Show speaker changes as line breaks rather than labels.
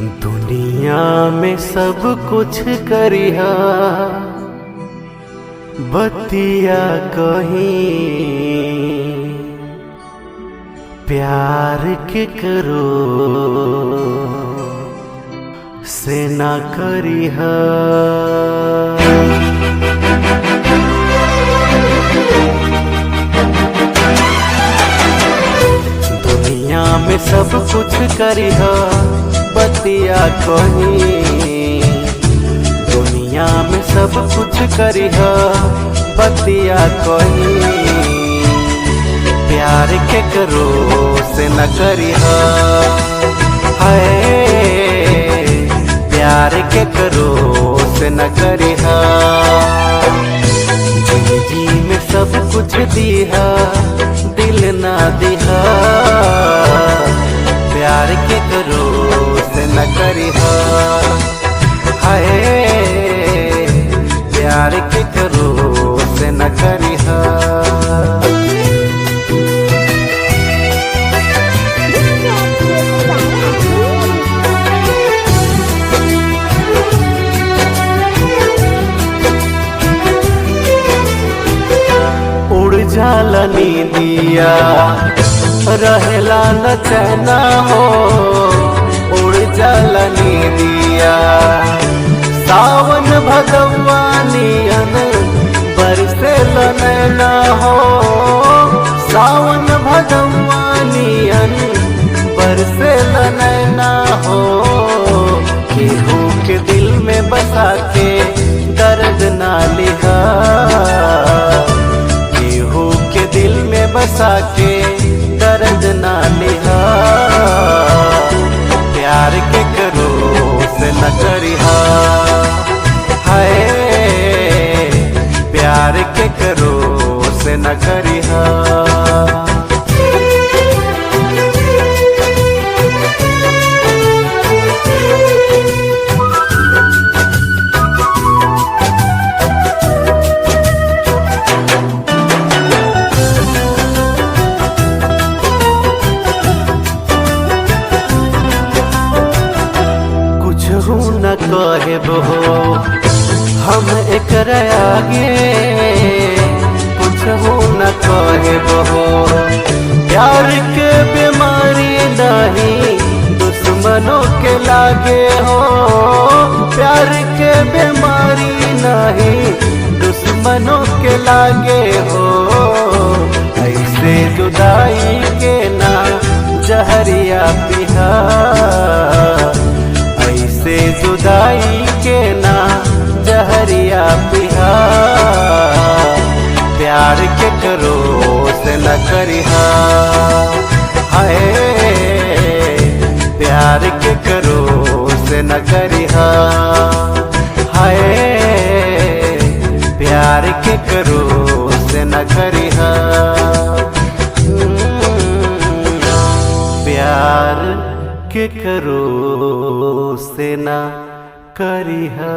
दुनिया में सब कुछ करिहा, बतिया कहीं प्यार के करो से ना करिहा। दुनिया में सब कुछ करिहा, बतिया कहीं। दुनिया में सब कुछ करिहा, बतिया कहीं प्यार के करो से न करिहा। हाय प्यार के करो से न करिहा। जिंदगी में सब कुछ दिहा, दिल ना दिहा। प्यार के करो से न करिहा। हाय प्यार के करो से न करिहा। उड़ जाला नींदिया, रहेला न चैना हो। उड़ जाला नींदिया, सावन भगवानियन बरसेल नैना हो। सावन भगवानियन बरसेल नैना हो। केहू के दिल में बसा के दर्द ना लिहा। केहू के दिल में बसा के दर्द ना लिहा। प्यार के करो से न करिहा। हाय प्यार के करो से न करिहा। न कहबो हम एकर आगे, कुछ न कहबो। प्यार के बीमारी नहीं दुश्मनों के लागे हो। प्यार के बीमारी नहीं दुश्मनों के लागे हो। ऐसे जुदाई के ना जहरिया पिहा। ऐसे जुदाई के ना जहरिया पिहा। प्यार के करो से न करिहा। हाय प्यार के करो से न करिहा। हाय प्यार के करो से न करिहा। प्यार के करो से ना करिहा।